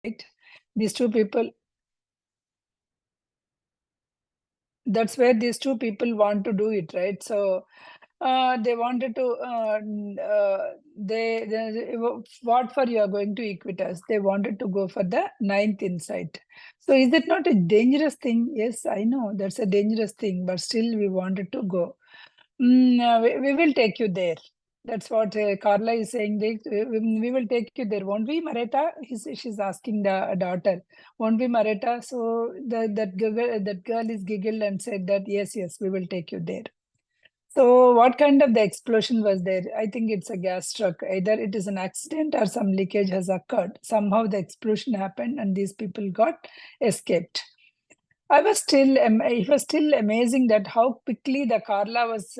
right? These two people, that's where these two people want to do it, right? So they wanted to, what for you are going to Equitas? They wanted to go for the 9th insight. So is it not a dangerous thing? Yes, I know that's a dangerous thing, but still we wanted to go. We will take you there. That's what Carla is saying. We will take you there. Won't we, Mareta? She's asking the daughter. Won't we, Mareta? So that girl is giggled and said that, yes, we will take you there. So what kind of the explosion was there? I think it's a gas truck. Either it is an accident or some leakage has occurred. Somehow the explosion happened and these people got escaped. It was still amazing that how quickly the Carla was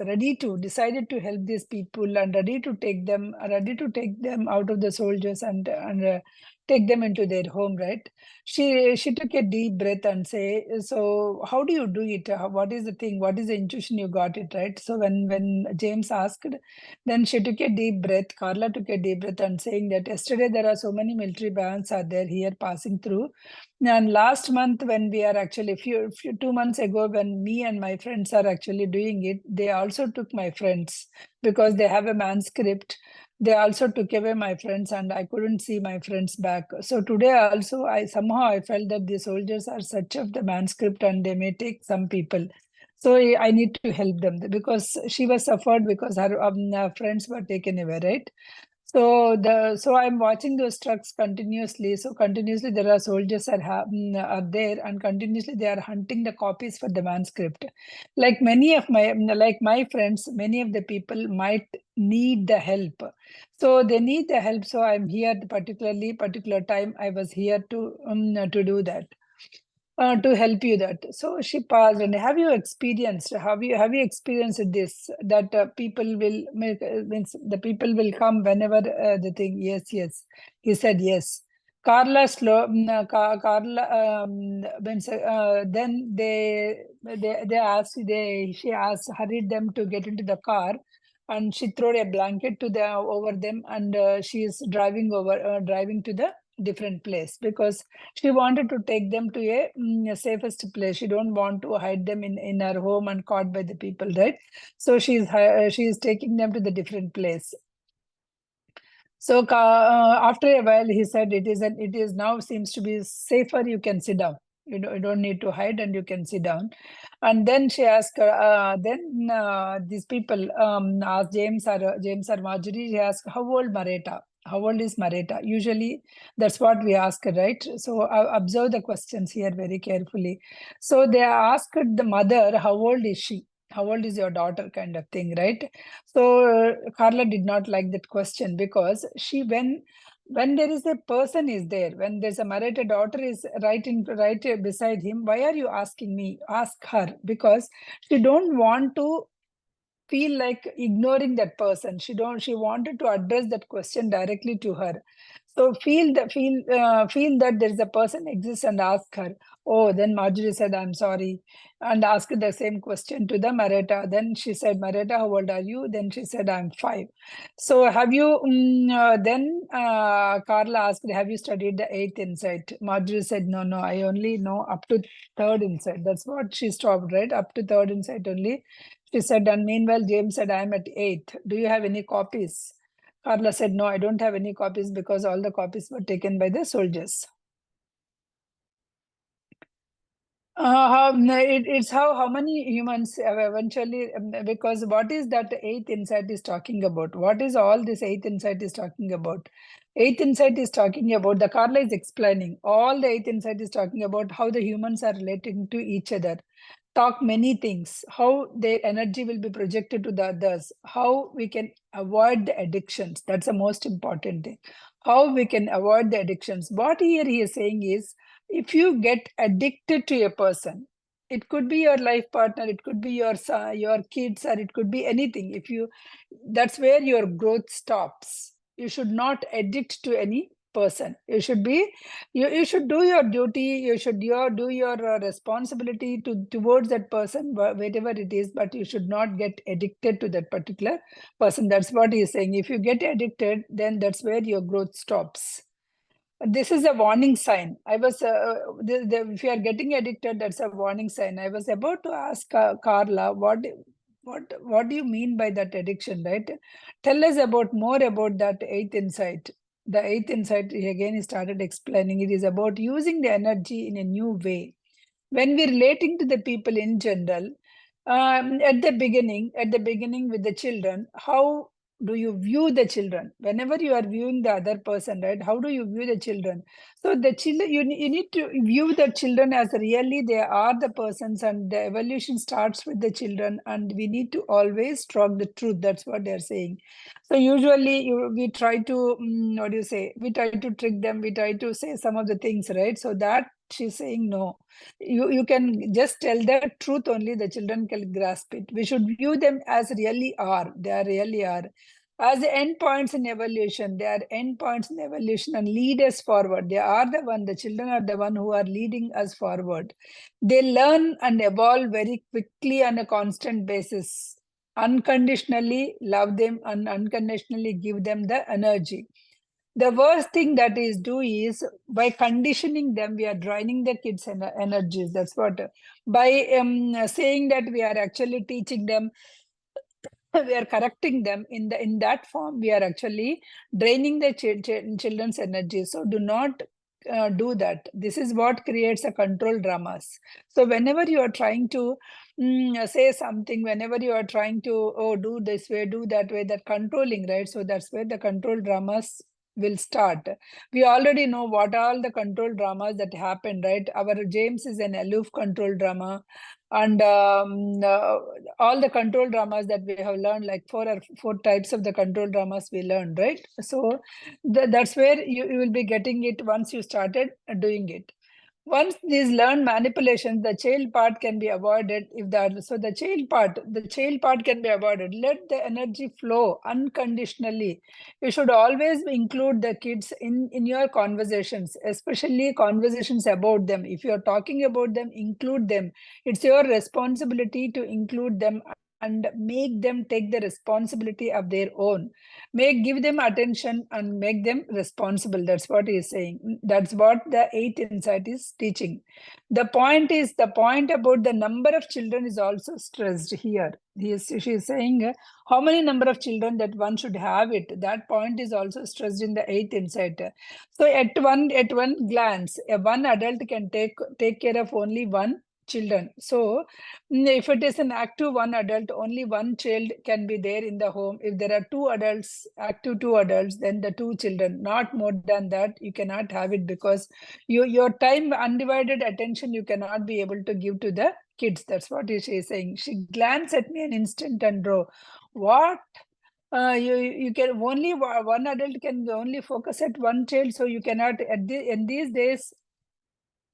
decided to help these people and ready to take them out of the soldiers and take them into their home, right? She took a deep breath and say, so how do you do it? What is the thing? What is the intuition you got it, right? So when James asked, then she took a deep breath. Carla took a deep breath and saying that yesterday there are so many military bands are there here passing through. And last month, when we are actually 2 months ago, when me and my friends are actually doing it, they also took my friends because they have a manuscript. They also took away my friends, and I couldn't see my friends back. So today also, I felt that the soldiers are such of the manuscript, and they may take some people. So I need to help them because she was suffered because her friends were taken away, right? So I'm watching those trucks continuously. So continuously there are soldiers are there, and continuously they are hunting the copies for the manuscript. Like my friends, many of the people might need the help. So they need the help. So I'm here particular time I was here to do that. To help you that. So she paused and have you experienced this that people will make means the people will come whenever the thing. Yes, he said yes. Carla means then they asked she asked hurried them to get into the car, and she threw a blanket to the over them, and she is driving to the different place because she wanted to take them to a safest place. She don't want to hide them in her home and caught by the people, right? So she is taking them to the different place. So after a while, he said, it is now seems to be safer. You can sit down. You don't need to hide, and you can sit down. And then she asked, these people asked James or Marjorie. She asked, how old Mareta? How old is Mareta? Usually, that's what we ask, right? So observe the questions here very carefully. So they asked the mother, how old is she? How old is your daughter, kind of thing, right? So Carla did not like that question because when there is a person is there, when there's a married daughter is right beside him, why are you asking me? Ask her, because she don't want to feel like ignoring that person. She wanted to address that question directly to her. So feel that there is a person exists and ask her. Oh, then Marjorie said, I'm sorry, and asked the same question to the Mareta. Then she said, Mareta, how old are you? Then she said, I'm 5. So have you, Carla asked, have you studied the 8th insight? Marjorie said, no, I only know up to 3rd insight. That's what she stopped, right? Up to 3rd insight only. She said, and meanwhile, James said, I'm at 8th. Do you have any copies? Carla said, no, I don't have any copies because all the copies were taken by the soldiers. It's how many humans eventually, because what is that 8th insight is talking about? What is all this 8th insight is talking about? 8th insight is talking about, the Carla is explaining, all the 8th insight is talking about how the humans are relating to each other. Talk many things, how their energy will be projected to the others, how we can avoid the addictions. That's the most important thing. How we can avoid the addictions. What here he is saying is, if you get addicted to a person, it could be your life partner, it could be your son, your kids, or it could be anything. That's where your growth stops. You should not addict to any person. You should do your duty. You should do your responsibility towards that person, whatever it is, but you should not get addicted to that particular person. That's what he's saying. If you get addicted, then that's where your growth stops. this is a warning sign. I was, if you are getting addicted, that's a warning sign. I was about to ask Carla, what do you mean by that addiction, right? Tell us about more about that eighth insight. The eighth insight, again, he started explaining. It is about using the energy in a new way. When we're relating to the people in general, at the beginning with the children, how do you view the children? Whenever you are viewing the other person, right? How do you view the children? So the children, you need to view the children as really they are the persons, and the evolution starts with the children, and we need to always talk the truth. That's what they're saying. So usually we try to, what do you say? We try to trick them. We try to say some of the things, right? So that she's saying no. You can just tell the truth only, the children can grasp it. We should view them as really are. They are really are. As the end points in evolution, they are end points in evolution and lead us forward. They are the one, the children are the one who are leading us forward. They learn and evolve very quickly on a constant basis. Unconditionally love them and unconditionally give them the energy. The worst thing that is do is by conditioning them, we are draining the kids' energies. That's what. By saying that we are actually teaching them, we are correcting them in that form, we are actually draining the children's energy. So do not do that. This is what creates a control dramas. So whenever you are trying to say something, whenever you are trying to do this way, do that way, that controlling, right? So that's where the control dramas will start. We already know what all the control dramas that happen, right? Our James is an aloof control drama, and all the control dramas that we have learned, like four types of the control dramas we learned, right? So that's where you will be getting it once you started doing it. Once these learned manipulations, the child part can be avoided. If that, so the child part can be avoided. Let the energy flow unconditionally. You should always include the kids in your conversations, especially conversations about them. If you are talking about them, include them. It's your responsibility to include them and make them take the responsibility of their own. Give them attention and make them responsible. That's what he is saying. That's what the eighth insight is teaching. The point about the number of children is also stressed here. She is saying how many number of children that one should have it. That point is also stressed in the eighth insight. So at one glance, one adult can take care of only one children. So if it is an active one adult, only one child can be there in the home. If there are two adults, active two adults, then the two children, not more than that. You cannot have it because your time, undivided attention, you cannot be able to give to the kids. That's what she is saying. She glanced at me an instant and wrote, what? You can only one adult can only focus at one child, so you cannot in these days.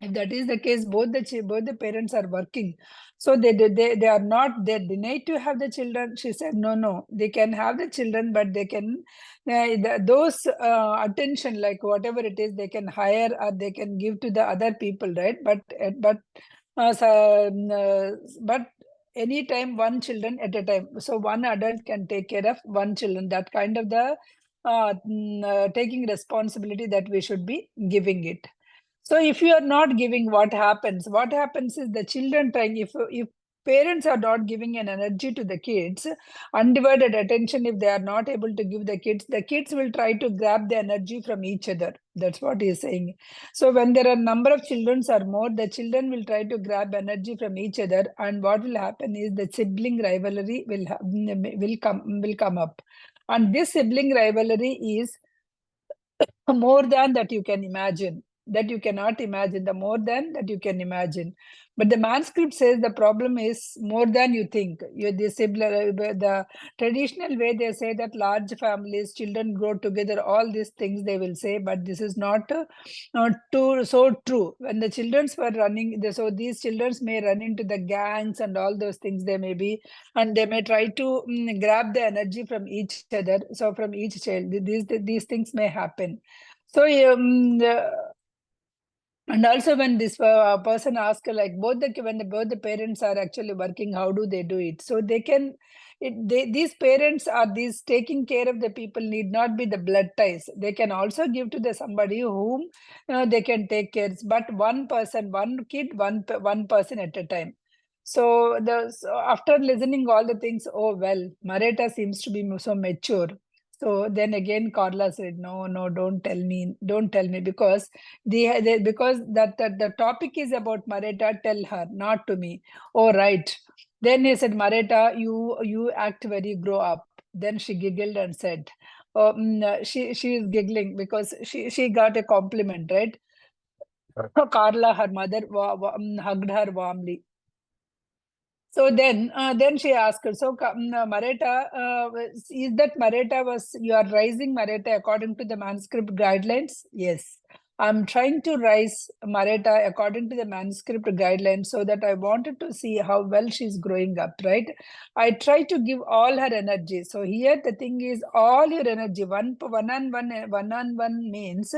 If that is the case, both the parents are working, so they are not, they're denied to have the children. She said no, they can have the children, but they can those attention, like whatever it is, they can hire or they can give to the other people, right? But anytime one children at a time, so one adult can take care of one children. That kind of the taking responsibility that we should be giving it. So if you are not giving, what happens? What happens is the children trying, if parents are not giving an energy to the kids, undivided attention, if they are not able to give the kids will try to grab the energy from each other. That's what he is saying. So when there are number of children are more, the children will try to grab energy from each other, and what will happen is the sibling rivalry will come up. And this sibling rivalry is more than that you can imagine, that you cannot imagine, the more than that you can imagine. But the manuscript says the problem is more than you think. The traditional way, they say that large families, children grow together, all these things they will say, but this is not so true. When the children were running, so these children may run into the gangs and all those things, they may be, and they may try to grab the energy from each other, so from each child these things may happen. So and also when this person asks, like both the parents are actually working, how do they do it? So they can these parents are these taking care of the people need not be the blood ties. They can also give to the somebody whom they can take care. But one person, one kid, one person at a time. So after listening all the things, oh well, Mareta seems to be so mature. So then again, Carla said, no, don't tell me, because because the topic is about Mareta. Tell her, not to me. Oh right. Then he said, Mareta, you act very grow up. Then she giggled and said, oh, she is giggling because she got a compliment, right? So Carla, her mother, hugged her warmly. So then she asked her, so Mareta, is that Mareta you are raising Mareta according to the manuscript guidelines? Yes. I'm trying to raise Mareta according to the manuscript guidelines so that I wanted to see how well she's growing up, right? I try to give all her energy. So here the thing is all your energy, one-on-one means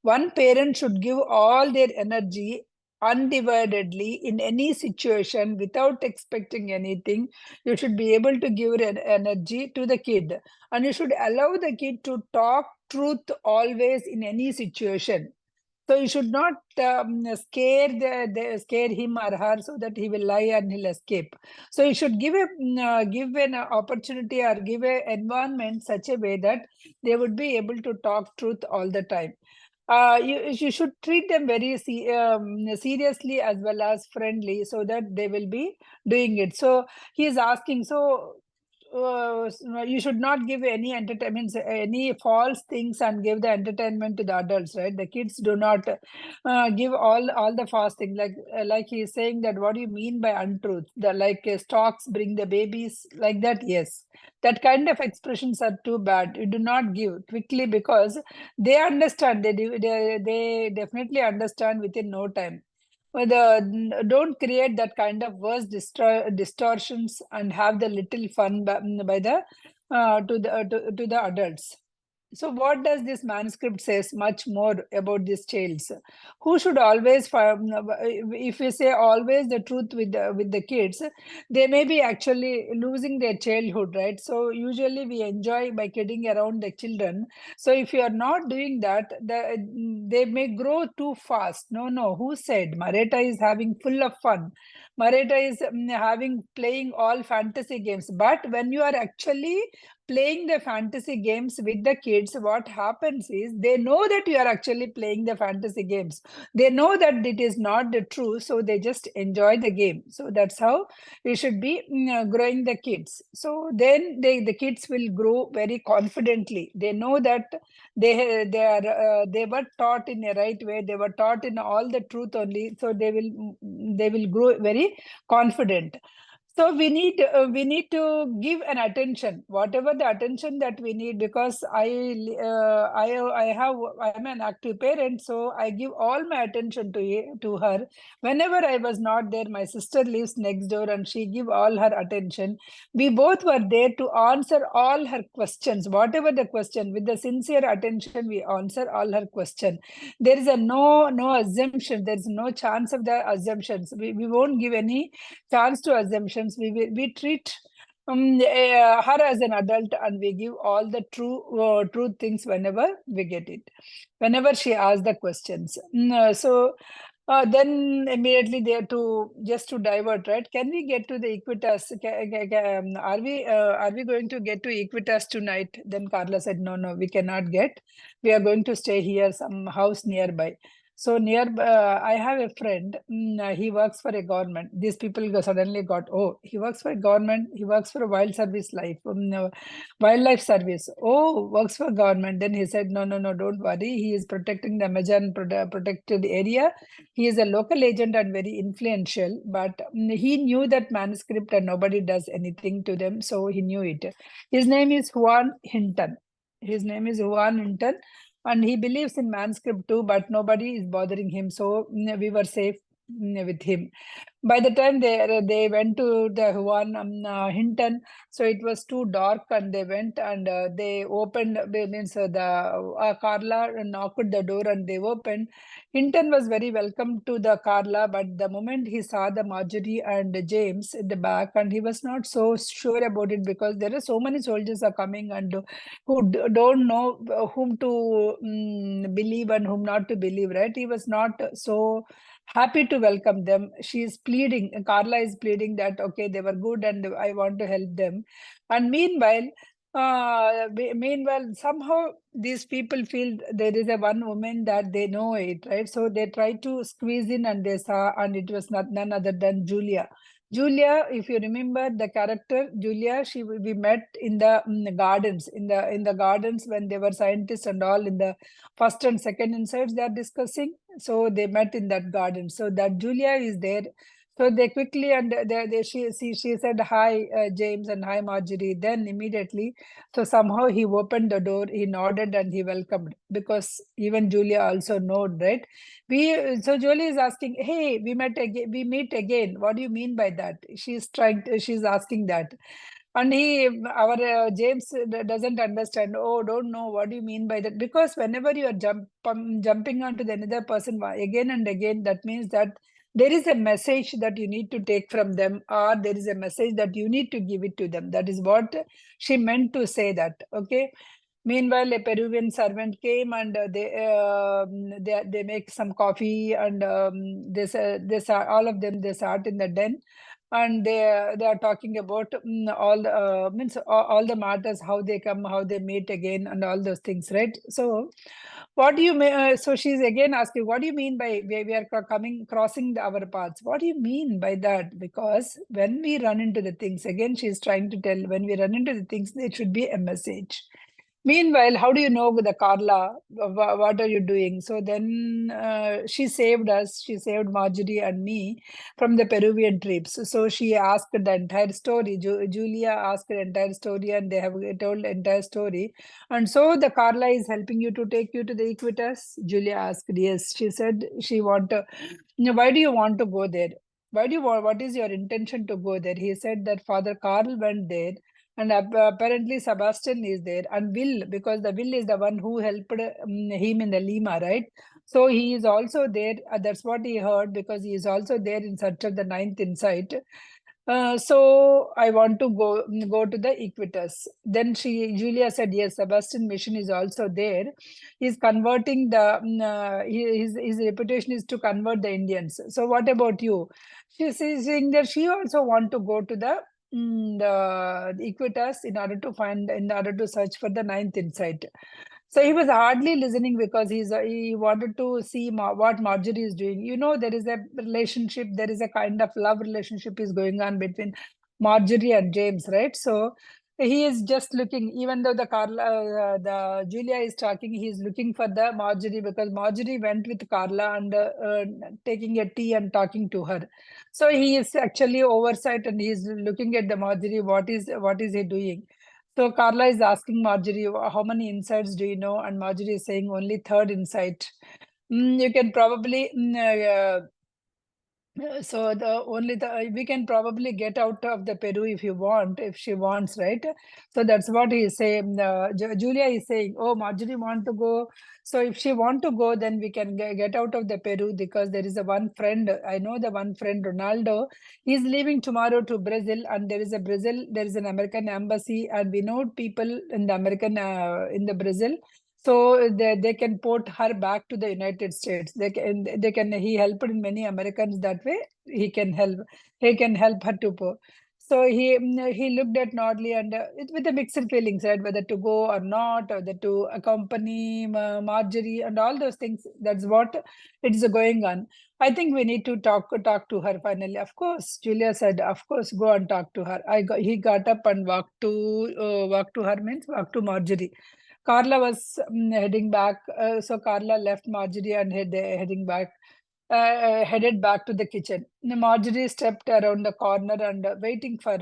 one parent should give all their energy undividedly in any situation without expecting anything. You should be able to give energy to the kid, and you should allow the kid to talk truth always in any situation. So you should not scare him or her so that he will lie and he'll escape. So you should give an opportunity or give an environment such a way that they would be able to talk truth all the time. You should treat them very seriously as well as friendly so that they will be doing it. So he is asking, so you should not give any entertainment, any false things and give the entertainment to the adults, right? The kids do not give all the false things. Like he is saying that, what do you mean by untruth? The like stocks bring the babies, like that. Yes, that kind of expressions are too bad. You do not give quickly because they understand. They definitely understand within no time. But don't create that kind of worse distortions and have the little fun by the to the adults. So what does this manuscript says much more about these childs? Who should always, if we say always the truth with the kids, they may be actually losing their childhood, right? So usually we enjoy by kidding around the children. So if you are not doing that, they may grow too fast. No. Who said Mareta is having full of fun? Mareta is having playing all fantasy games. But when you are actually playing the fantasy games with the kids, what happens is they know that you are actually playing the fantasy games. They know that it is not the truth, so they just enjoy the game. So that's how we should be growing the kids. So then the kids will grow very confidently. They know that they were taught in a right way. They were taught in all the truth only. So they will grow very confident. So we need to give an attention, whatever the attention that we need, because I'm an active parent, so I give all my attention to her. Whenever I was not there, my sister lives next door and she give all her attention. We both were there to answer all her questions, whatever the question, with the sincere attention we answer all her question. There is a no assumption. There is no chance of the assumptions. We won't give any chance to assumptions. We treat her as an adult, and we give all the true things whenever we get it, whenever she asks the questions. Then immediately they have to just to divert, right? Can we get to the Equitas? Are we going to get to Equitas tonight? Then Carla said, no, we cannot get. We are going to stay here, some house nearby. So I have a friend. He works for a government. These people suddenly got, oh, he works for a government. He works for a wildlife service. Oh, works for government. Then he said, no, don't worry. He is protecting the Amazon protected area. He is a local agent and very influential. But he knew that manuscript and nobody does anything to them. So he knew it. His name is Juan Hinton. And he believes in manuscript too, but nobody is bothering him. So we were safe. with him. By the time they went to the one Hinton, so it was too dark, and they went and they opened. Means the Carla knocked the door and they opened. Hinton was very welcome to the Carla, but the moment he saw the Marjorie and James in the back, and he was not so sure about it, because there are so many soldiers are coming and who don't know whom to believe and whom not to believe, right? He was not so happy to welcome them. She is pleading, Carla is pleading that, okay, they were good and I want to help them. And meanwhile, somehow these people feel there is a one woman that they know it, right? So they try to squeeze in, and they saw, and it was none other than Julia. Julia, if you remember the character Julia, we met in the gardens, in the gardens when they were scientists and all, in the first and second insights they are discussing. So they met in that garden. So that Julia is there. So they quickly, and she said hi James and hi Marjorie. Then immediately, so somehow he opened the door, he nodded and he welcomed, because even Julia also knowed, right? So Julia is asking, hey, we met again, we meet again. What do you mean by that? She's asking that. And our James doesn't understand. Oh, don't know. What do you mean by that? Because whenever you are jumping onto the another person again and again, that means that there is a message that you need to take from them, or there is a message that you need to give it to them. That is what she meant to say that. Okay. Meanwhile, a Peruvian servant came, and they make some coffee, and all of them, they sat in the den, and they are talking about all the means all the matters, how they come, how they meet again, and all those things, right? So what do you mean? So she's again asking, what do you mean by we are crossing our paths? What do you mean by that? Because when we run into the things, again, she's trying to tell, when we run into the things, there should be a message. Meanwhile, how do you know the Carla? What are you doing? So then she saved us. She saved Marjorie and me from the Peruvian trips. So she asked the entire story. Julia asked the entire story, and they have told the entire story. And so the Carla is helping you to take you to the Equitas? Julia asked. Yes, she said she want to. Why do you want to go there? Why do you want? What is your intention to go there? He said that Father Carl went there, and apparently Sebastian is there, and Will, because the Will is the one who helped him in the Lima, right? So he is also there. That's what he heard, because he is also there in search of the ninth insight. So I want to go to the Equitas. Then Julia said, yes, Sebastian mission is also there. He's converting his reputation is to convert the Indians. So what about you? She's saying that she also want to go to the Equitas in order to search for the ninth insight. So he was hardly listening, because he wanted to see what Marjorie is doing. You know, there is a relationship, there is a kind of love relationship is going on between Marjorie and James, right? So he is just looking, even though the Julia is talking, he is looking for the Marjorie, because Marjorie went with Carla and taking a tea and talking to her. So he is actually oversight, and he is looking at the Marjorie. What is he doing? So Carla is asking Marjorie, how many insights do you know? And Marjorie is saying only third insight. You can probably so we can probably get out of the Peru if she wants, right? So that's what he is saying. Julia is saying, oh, Marjorie want to go. So if she want to go, then we can get out of the Peru, because there is a one friend. I know the one friend, Ronaldo. He's leaving tomorrow to Brazil, and there is an American embassy, and we know people in the in the Brazil. So they can port her back to the United States. He helped in many Americans that way. He can help her to port. So he looked at Nordley, and with the mixed feelings, right? Whether to go or not, or whether to accompany Marjorie and all those things. That's what it is going on. I think we need to talk to her finally. Of course, Julia said, of course, go and talk to her. He got up and walked to her, means walk to Marjorie. Carla was heading back. So Carla left Marjorie and headed back to the kitchen. Marjorie stepped around the corner and waiting for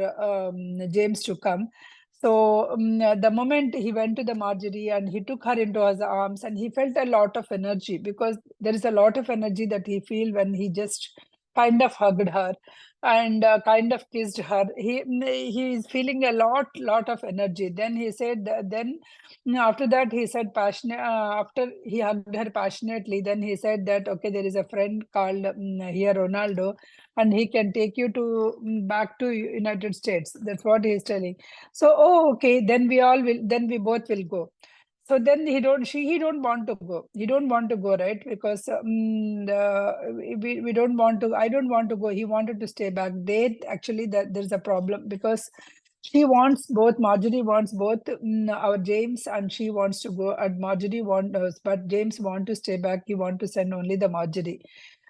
James to come. So the moment he went to the Marjorie and he took her into his arms, and he felt a lot of energy, because there is a lot of energy that he feel when he just kind of hugged her and kind of kissed her. He is feeling a lot of energy. Then he said, then after that he said passionate, after he hugged her passionately, then he said that, okay, there is a friend called here Ronaldo, and he can take you to back to United States. That's what he is telling. So, oh, okay, then we both will go. So then he don't want to go. He don't want to go, right? Because we don't want to, I don't want to go. He wanted to stay back. Actually, that there's a problem because she wants both, Marjorie wants both our James, and she wants to go, and Marjorie wants us, but James want to stay back. He want to send only the Marjorie.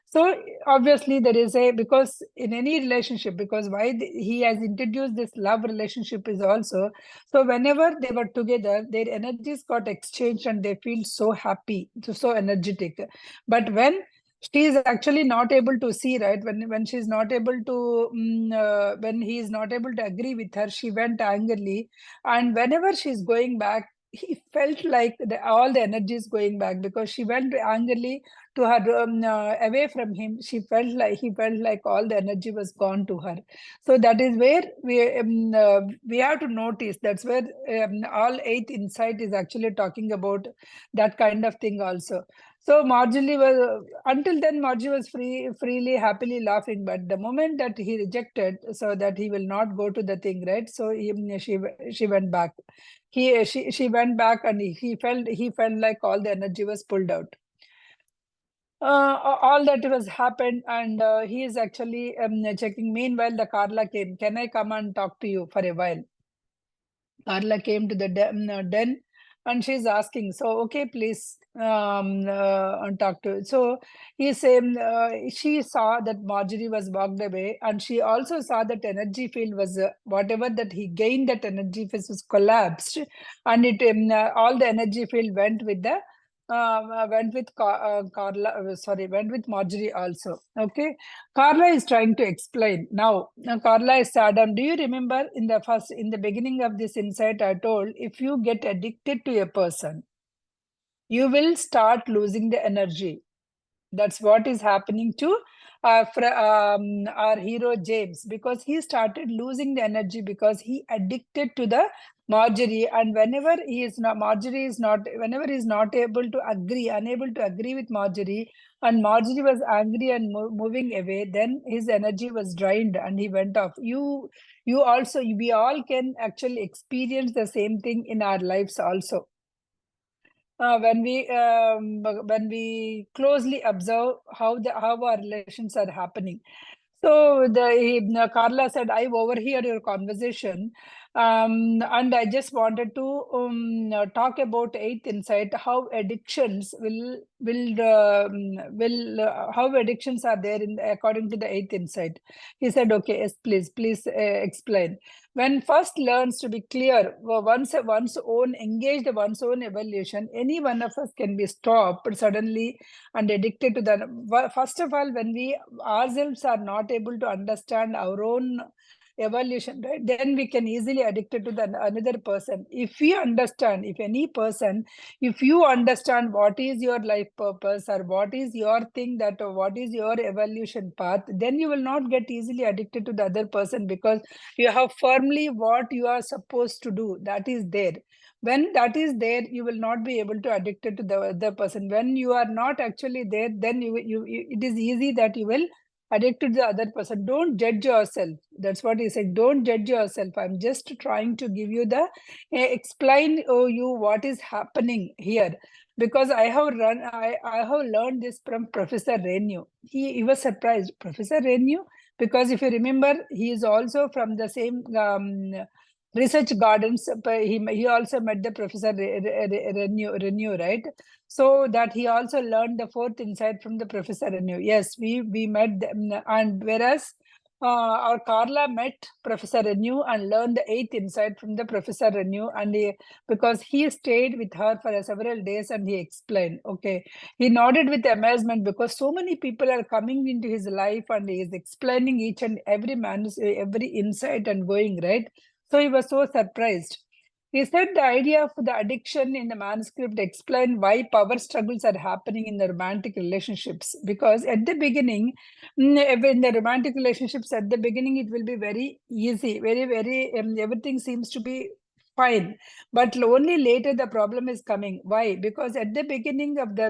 So obviously there is because in any relationship, because he has introduced this love relationship is also, so whenever they were together, their energies got exchanged and they feel so happy, so energetic. But when she is actually not able to see, right, when she's not able to, when he is not able to agree with her, she went angrily. And whenever she's going back, he felt like all the energy is going back because she went angrily to her away from him. He felt like all the energy was gone to her. So that is where we have to notice. That's where all eighth insight is actually talking about that kind of thing also. So Marjorie was, until then Marjorie was freely happily laughing, but the moment that he rejected, so that he will not go to the thing, right, so she went back. She went back, and he felt like all the energy was pulled out. All that was happened, and he is actually checking. Meanwhile, the Carla came. Can I come and talk to you for a while? Carla came to the den, and she's asking, so okay, please and talk to. So he's saying she saw that Marjorie was walked away, and she also saw that energy field was whatever that he gained, that energy field was collapsed, and it all the energy field went with the Carla. Sorry, went with Marjorie also. Okay, Carla is trying to explain now. Carla is saddened. Do you remember in the beginning of this insight, I told if you get addicted to a person, you will start losing the energy. That's what is happening to our hero James, because he started losing the energy because he addicted to the Marjorie. And whenever whenever he is not able to agree, unable to agree with Marjorie, and Marjorie was angry and moving away, then his energy was drained and he went off. You also, we all can actually experience the same thing in our lives also. When we closely observe how our relations are happening. So Carla said, I overheard your conversation, and I just wanted to talk about eighth insight, how addictions how addictions are there according to the eighth insight. He said, okay, yes, please explain. When first learns to be clear, one's own engaged one's own evaluation, any one of us can be stopped suddenly and addicted to the. First of all, when we ourselves are not able to understand our own evaluation, right, then we can easily addicted to another person. If we understand, if any person, if you understand what is your life purpose, or what is your thing, that what is your evaluation path, then you will not get easily addicted to the other person, because you have firmly what you are supposed to do, that is there. When that is there, you will not be able to addicted to the other person. When you are not actually there, then it is easy that you will addicted to the other person. Don't judge yourself. That's what he said. Don't judge yourself. I'm just trying to give you the explain you what is happening here, because I have learned this from Professor Renew. He was surprised. Professor Renew, because if you remember, he is also from the same research gardens. But he also met the Professor Renew, right? So that he also learned the fourth insight from the Professor Renew. Yes, we met them, and whereas our Carla met Professor Renew and learned the eighth insight from the Professor Renew, and because he stayed with her for several days and he explained. Okay, he nodded with amazement because so many people are coming into his life and he is explaining each and every insight and going, right. So he was so surprised. He said the idea of the addiction in the manuscript explained why power struggles are happening in the romantic relationships. Because at the beginning, in the romantic relationships, at the beginning, it will be very easy, very, everything seems to be fine. But only later the problem is coming. Why? Because at the beginning of the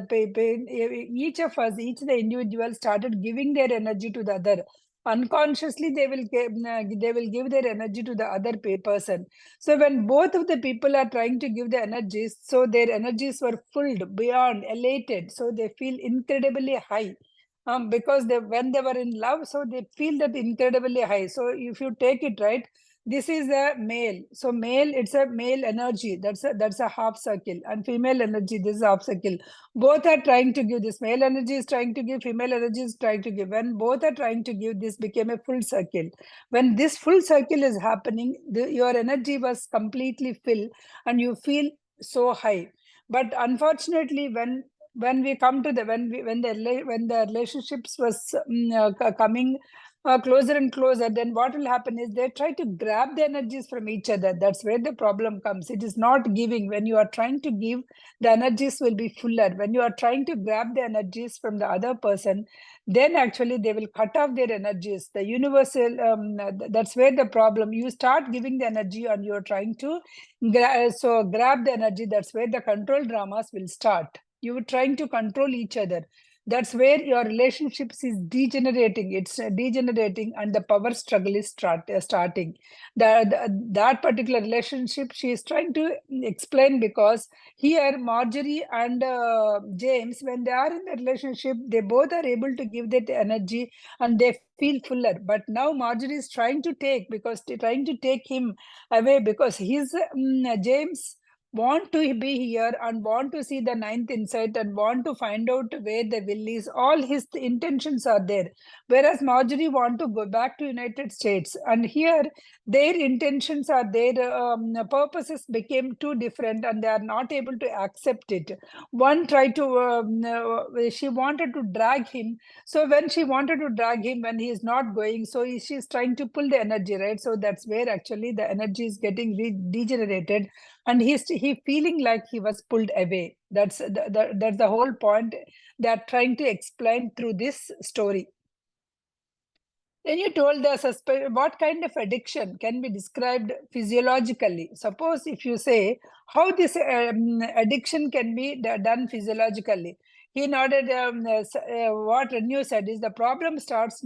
each of us, each the individual started giving their energy to the other. Unconsciously, they will give their energy to the other person. So when both of the people are trying to give the energies, so their energies were filled beyond, elated. So they feel incredibly high. Because when they were in love, so they feel that incredibly high. So if you take it right, this is a male. So male, it's a male energy. That's a half circle, and female energy. This is half circle. Both are trying to give. This male energy is trying to give. Female energy is trying to give. When both are trying to give, this became a full circle. When this full circle is happening, your energy was completely filled, and you feel so high. But unfortunately, when we come to the when the relationships was coming closer and closer, then what will happen is they try to grab the energies from each other. That's where the problem comes. It is not giving. When you are trying to give, the energies will be fuller. When you are trying to grab the energies from the other person, then actually they will cut off their energies. The universal, that's where the problem. You start giving the energy and you're trying to grab the energy. That's where the control dramas will start. You are trying to control each other. That's where your relationships is degenerating. It's degenerating, and the power struggle is starting. That particular relationship she is trying to explain, because here Marjorie and James, when they are in the relationship, they both are able to give that energy and they feel fuller. But now Marjorie is trying to take, because they're trying to take him away, because he's James want to be here and want to see the ninth insight and want to find out where the will is. All his intentions are there, whereas Marjorie want to go back to United States, and here their intentions are their purposes became too different, and they are not able to accept it. One tried to she wanted to drag him. So when she wanted to drag him, when he is not going, so she's trying to pull the energy, right? So that's where actually the energy is getting degenerated, and he feeling like he was pulled away. That's that's the whole point they are trying to explain through this story. Then you told the what kind of addiction can be described physiologically. Suppose if you say how this addiction can be done physiologically. He nodded. What Renu said is the problem starts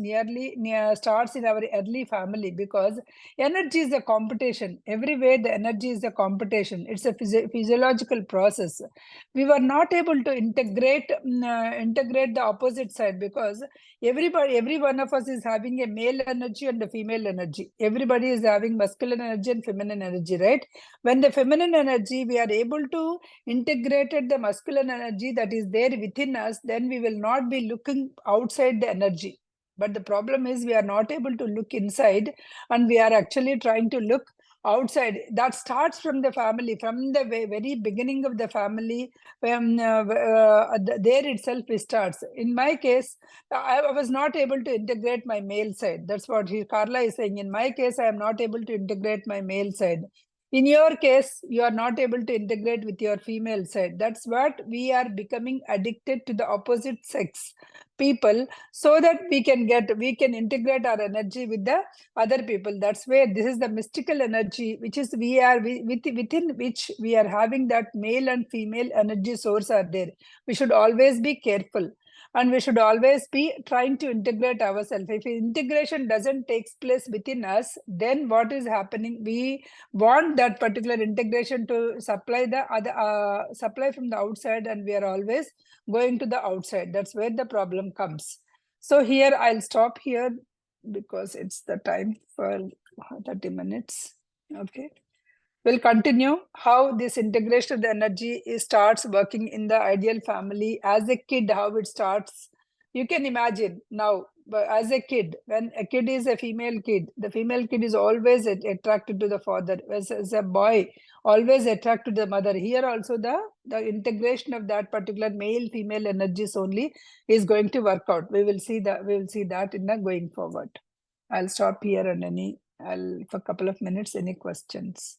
starts in our early family, because energy is a competition. Everywhere the energy is a competition. It's a physiological process. We were not able to integrate the opposite side, because every one of us is having a male energy and a female energy. Everybody is having masculine energy and feminine energy, right? When the feminine energy, we are able to integrate the masculine energy that is there within us, then we will not be looking outside the energy. But the problem is we are not able to look inside, and we are actually trying to look outside. That starts from the family, from the very beginning of the family. There itself it starts. In my case, I was not able to integrate my male side. That's what Carla is saying. In my case, I am not able to integrate my male side. In your case, you are not able to integrate with your female side. That's what we are becoming addicted to the opposite sex people, so that we can integrate our energy with the other people. That's where this is the mystical energy, which is within which we are having that male and female energy source are there. We should always be careful. And we should always be trying to integrate ourselves. If integration doesn't take place within us, then what is happening? We want that particular integration to supply the other supply from the outside, and we are always going to the outside. That's where the problem comes. So here I'll stop here, because it's the time for 30 minutes. Okay. We'll continue how this integration of the energy starts working in the ideal family. As a kid, how it starts. You can imagine now, but as a kid, when a kid is a female kid, the female kid is always attracted to the father. As a boy, always attracted to the mother. Here also the integration of that particular male-female energies only is going to work out. We will see that in the going forward. I'll stop here, and I'll for a couple of minutes. Any questions?